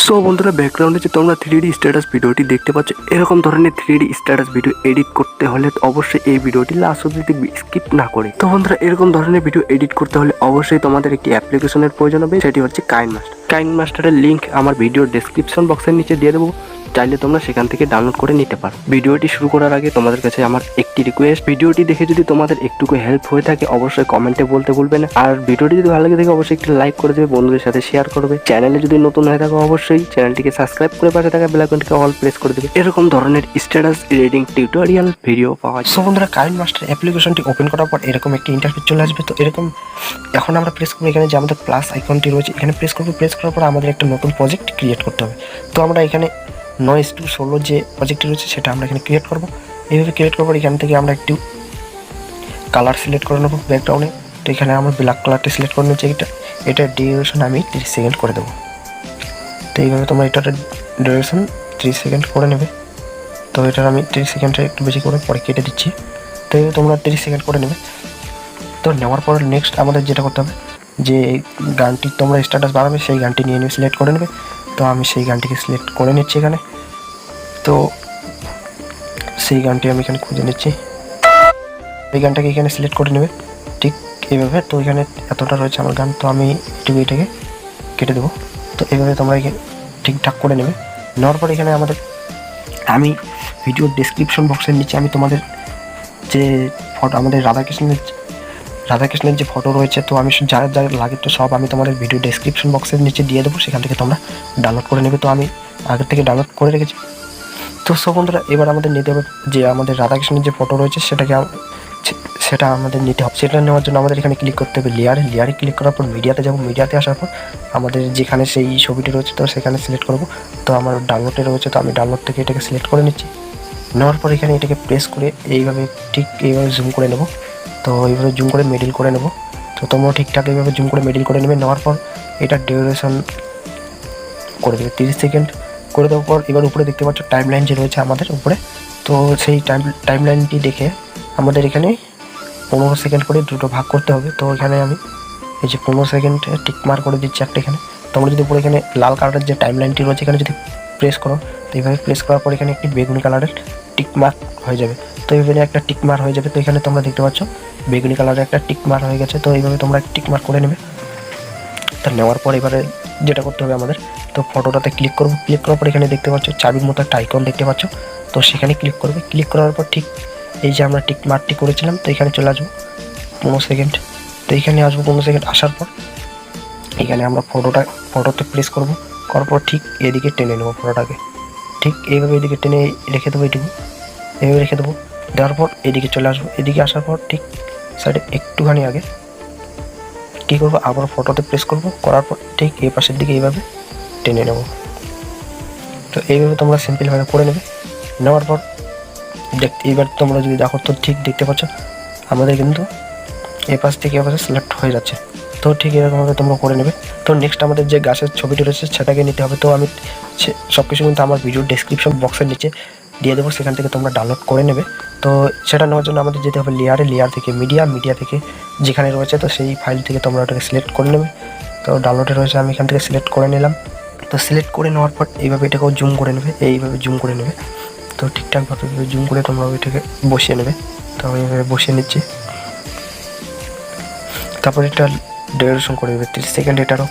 So বন্ধুরা, ব্যাকগ্রাউন্ডে যে তোমরা 3D স্ট্যাটাস ভিডিওটি দেখতে পাচ্ছ, এরকম ধরনের 3D স্ট্যাটাস ভিডিও এডিট করতে হলে অবশ্যই এই ভিডিওটি লাস্ট অবধি দেখবে, স্কিপ না করে। তো বন্ধুরা, এরকম ধরনের ভিডিও এডিট করতে হলে অবশ্যই তোমাদের একটি অ্যাপ্লিকেশনের প্রয়োজন হবে, সেটি হচ্ছে কাইনমাস্টারের লিঙ্ক আমার ভিডিওর ডেসক্রিপশন বক্সের নিচে দিয়ে দেবো। চাইলে তোমরা সেখান থেকে ডাউনলোড করে নিতে পারো। ভিডিওটি শুরু করার আগে তোমাদের কাছে আমার একটি রিকোয়েস্ট, ভিডিওটি দেখে যদি তোমাদের একটুকু হেল্প হয়ে থাকে অবশ্যই কমেন্টে বলতে ভুলবে না। আর ভিডিওটি যদি ভালো লাগে থাকে অবশ্যই একটু লাইক করে দেবে, বন্ধুদের সাথে শেয়ার করবে। চ্যানেলে যদি নতুন হয়ে থাকো অবশ্যই চ্যানেলটিকে সাবস্ক্রাইব করে পাশে থাকা বেল আইকনটিকে অল প্রেস করে দেবে, এরকম ধরনের স্ট্যাটাস এডিটিং টিউটোরিয়াল ভিডিও পাওয়া যায়। সো বন্ধুরা, কাইনমাস্টার অ্যাপ্লিকেশনটি ওপেন করার পর এরকম একটি ইন্টারফেস চলে আসবে। তো এরকম এখন আমরা প্রেস করবো এখানে যে আমাদের প্লাস আইকনটি রয়েছে, এখানে প্রেস করবো। প্রেস করার পর আমাদের একটা নতুন প্রজেক্ট ক্রিয়েট করতে হবে। তো আমরা এখানে 9:16 যে প্রজেক্টটি রয়েছে সেটা আমরা এখানে ক্রিয়েট করবো। এইভাবে ক্রিয়েট করার পর এখান থেকে আমরা একটু কালার সিলেক্ট করে নেবো ব্যাকগ্রাউন্ডে। তো এখানে আমরা ব্ল্যাক কালারটি সিলেক্ট করে নিচ্ছি। এটার ডিউরেশন আমি 30 সেকেন্ড করে দেবো। তো এইভাবে তোমরা এটার ডিউরেশন 30 সেকেন্ড করে নেবে। তো এটার আমি 30 সেকেন্ডের একটু বেশি করে পরে কেটে দিচ্ছি। তো এইভাবে তোমরা 30 সেকেন্ড করে নেবে। তো নেওয়ার পর নেক্সট আমাদের যেটা করতে হবে, যে গানটি তোমরা স্ট্যাটাস বাড়াবে সেই গানটি নিয়ে নিয়ে সিলেক্ট করে নেবে। তো আমি সেই গানটিকে সিলেক্ট করে নিচ্ছি এখানে। তো সেই গানটি আমি এখানে খুঁজে নিচ্ছি, এই গানটাকে এখানে সিলেক্ট করে নেবে ঠিক এইভাবে। তো এখানে এতটা রয়েছে আমার গান, তো আমি এটাকে কেটে দেবো। তো এইভাবে তোমরা এখানে ঠিকঠাক করে নেবে। নেওয়ার পর এখানে আমি ভিডিওর ডেসক্রিপশন বক্সের নিচে আমি তোমাদের যে ফটো, আমাদের রাধাকৃষ্ণের যে ফটো রয়েছে, তো আমি যা যা লাগে তো সব আমি তোমাদের ভিডিও ডেসক্রিপশন বক্সের নিচে দিয়ে দেবো, সেখান থেকে তোমরা ডাউনলোড করে নেবে। তো আমি আগের থেকে ডাউনলোড করে রেখেছি। তো সব বন্ধুরা, এবার আমাদের নিতে হবে যে আমাদের রাধাকৃষ্ণের যে ফটো রয়েছে সেটা আমাদের নিতে হবে। সেটা নেওয়ার জন্য আমাদের এখানে ক্লিক করতে হবে লেয়ারে ক্লিক করার পর মিডিয়াতে যাব। মিডিয়াতে আসার পর আমাদের যেখানে সেই ছবিটি রয়েছে তো সেখানে সিলেক্ট করব। তো আমার ডাউনলোডে রয়েছে, তো আমি ডাউনলোড থেকে এটাকে সিলেক্ট করে নিচ্ছি। নেওয়ার পর এখানে এটাকে প্রেস করে এইভাবে জুম করে নেব। তো এইভাবে জুম করে মিডিল করে নেব। তো তোমরা ঠিকঠাক এইভাবে জুম করে মিডিল করে নেবে। নেওয়ার পর এটার ডিউরেশন করে দেবে 30 সেকেন্ড করে দেওয়ার পর এবার উপরে দেখতে পাচ্ছ টাইম লাইন যে রয়েছে আমাদের উপরে। তো সেই টাইম লাইনটি দেখে আমাদের এখানে 15 সেকেন্ড করে দুটো ভাগ করতে হবে। তো এখানে আমি এই যে 15 সেকেন্ড টিক মার্ক করে দিচ্ছি একটা এখানে। তোমরা যদি উপরে এখানে লাল কালারের যে টাইম লাইনটি রয়েছে এখানে যদি প্রেস করো, তো এইভাবে প্রেস করার পর এখানে একটি বেগুনি কালারের টিক মার্ক হয়ে যাবে। তো এইভাবে একটা টিক মার্ক হয়ে যাবে। তো এখানে তোমরা দেখতে পাচ্ছ বেগুনি কালারের একটা টিক মার্ক হয়ে গেছে। তো এইভাবে তোমরা টিক মার্ক করে নেবে। তা নেওয়ার পর এবারে যেটা করতে হবে আমাদের, তো ফটোটাতে ক্লিক করবো। ক্লিক করার পর এখানে দেখতে পাচ্ছ চাবির মতো একটা আইকন দেখতে পাচ্ছ, তো সেখানে ক্লিক করবে। ক্লিক করার পর ঠিক এই যে আমরা টিক মার্কটি করেছিলাম, তো এখানে চলে আসবো 15 সেকেন্ড। তো এখানে আসবো 15 সেকেন্ড আসার পর এখানে আমরা ফটোতে প্রেস করবো। করার পর ঠিক এদিকে টেনে নেবো ফটোটাকে, ঠিক এইভাবে এদিকে টেনে রেখে দেবো। এটুকু এইভাবে রেখে দেবো। দেওয়ার পর এদিকে চলে আসবো। এদিকে আসার পর ঠিক সাইডে একটুখানি আগে কী করবো, আবার ফটোতে প্রেস করবো। করার পর ঠিক এই পাশের দিকে এইভাবে টেনে নেব। তো এইভাবে তোমরা সিম্পলভাবে করে নেবে। নেওয়ার পর এইবার তোমরা যদি দেখো তো ঠিক দেখতে পাচ্ছ আমাদের কিন্তু এ পাশ থেকে এ পাশে সিলেক্ট হয়ে যাচ্ছে। তো ঠিক এরকমভাবে তোমরা করে নেবে। তো নেক্সট আমাদের যে গাছের ছবিটি রয়েছে সেটাকে নিতে হবে। তো আমি সব কিছু কিন্তু আমার ভিডিও ডেসক্রিপশন বক্সের নিচে দিয়ে দেবো, সেখান থেকে তোমরা ডাউনলোড করে নেবে। তো সেটা নেওয়ার জন্য আমাদের যেতে হবে লেয়ার থেকে মিডিয়া থেকে যেখানে রয়েছে, তো সেই ফাইল থেকে তোমরা ওটাকে সিলেক্ট করে নেবে। তো ডাউনলোডে রয়েছে, আমি এখান থেকে সিলেক্ট করে নিলাম। তো সিলেক্ট করে নেওয়ার পর এইভাবে এটাকেও জুম করে নেবে, এইভাবে জুম করে নেবে। তো ঠিকঠাকভাবে জুম করে তোমরা ওইটাকে বসিয়ে নেবে। তো আমি এইভাবে বসিয়ে নিচ্ছি। তারপর এটা ডিউরেশন করে দেবে 30 সেকেন্ড। এটারও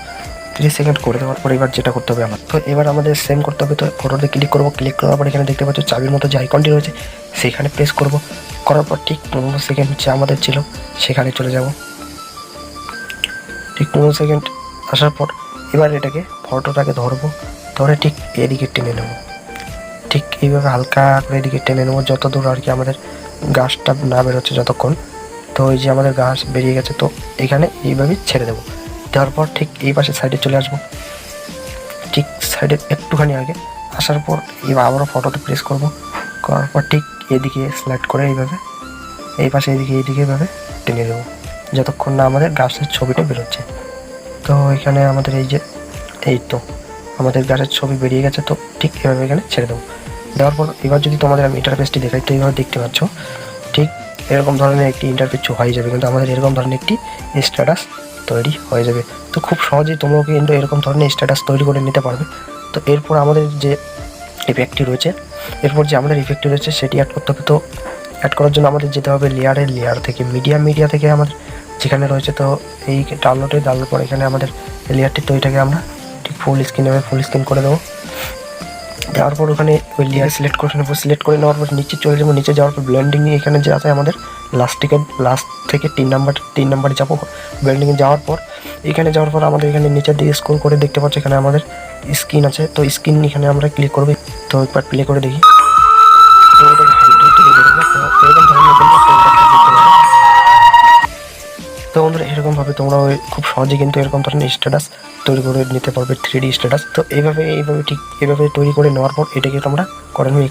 30 সেকেন্ড করে দেওয়ার পর এবার যেটা করতে হবে আমার, তো এবার আমাদের সেম করতে হবে। তো ফটোতে ক্লিক করবো। ক্লিক করার পর এখানে দেখতে পাচ্ছ চাবির মতো যে আইকনটি রয়েছে সেখানে প্রেস করব। করার পর ঠিক 15 সেকেন্ড যে আমাদের ছিল সেখানে চলে যাব। ঠিক 15 সেকেন্ড আসার পর এবার এটাকে ফটোটাকে ধরবো, ধরে ঠিক এদিকে টেনে নেব। ঠিক এইভাবে হালকা করে এদিকে টেনে নেবো যত দূর আর কি আমাদের গাছটা না বেরোচ্ছে যতক্ষণ। তো ওই যে আমাদের গাছ বেরিয়ে গেছে, তো এখানে এইভাবেই ছেড়ে দেবো। দেওয়ার পর ঠিক এই পাশে সাইডে চলে আসবো। ঠিক সাইডে একটুখানি আগে আসার পর এবার আবারও ফটোতে প্রেস করব। করার পর ঠিক এদিকে সিলেক্ট করে এইভাবে এই পাশে এদিকে এইভাবে টেনে দেবো যতক্ষণ না আমাদের গাছের ছবিটা বেরোচ্ছে। তো এখানে আমাদের এই তো আমাদের গাছের ছবি বেরিয়ে গেছে। তো ঠিক এভাবে এখানে ছেড়ে দেবো। দেওয়ার পর এবার যদি তোমাদের আমি ইন্টারফেসটি দেখাই, তো এইভাবে দেখতে পাচ্ছ ঠিক এরকম ধরনের একটি ইন্টারফেস হয়ে যাবে, কিন্তু আমাদের এরকম ধরনের একটি স্ট্যাটাস তৈরি হয়ে যাবে। তো খুব সহজেই তোমরাও কিন্তু এরকম ধরনের স্ট্যাটাস তৈরি করে নিতে পারবে। তো এরপর আমাদের যে ইফেক্টটি রয়েছে সেটি অ্যাড করতে হবে। তো অ্যাড করার জন্য আমাদের যেতে হবে লেয়ার থেকে মিডিয়া থেকে আমাদের যেখানে রয়েছে, তো এই ডাউনলোডের পর এখানে আমাদের লেয়ারটি, তো এটাকে আমরা ঠিক ফুল স্ক্রিন করে দেবো। দেওয়ার পর ওখানে ওই লেয়ার সিলেক্ট করে নেওয়ার পর নিচে চলে যাবো। নিচে যাওয়ার পর ব্লেন্ডিং এখানে যে আছে আমাদের লাস্ট থেকে 3 নাম্বারে যাবো। ব্লেন্ডিংয়ে যাওয়ার পর আমাদের এখানে নিচের দিকে স্ক্রল করে দেখতে পাচ্ছি এখানে আমাদের স্ক্রিন আছে। তো স্ক্রিন এখানে আমরা ক্লিক করবো। তো একবার প্লে করে দেখি। তো এরকম তো বন্ধুরা এরকমভাবে তোমরা খুব সহজে কিন্তু এরকম ধরনের স্ট্যাটাস তৈরি করে নিতে পারবে, 3D স্ট্যাটাস। তো এইভাবে তৈরি করে নেওয়ার পর এটাকে তোমরা করে নেবে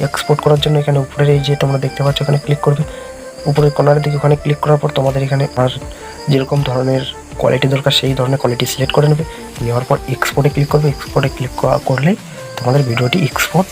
এক্সপোর্ট করার জন্য এখানে উপরের এই যে তোমরা দেখতে পাচ্ছ এখানে ক্লিক করবে, উপরের কর্নারের দিকে। ওখানে ক্লিক করার পর তোমাদের এখানে আর যেরকম ধরনের কোয়ালিটি দরকার সেই ধরনের কোয়ালিটি সিলেক্ট করে নেবে। নেওয়ার পর এক্সপোর্টে ক্লিক করবে। এক্সপোর্টে ক্লিক করলেই তোমাদের ভিডিওটি এক্সপোর্ট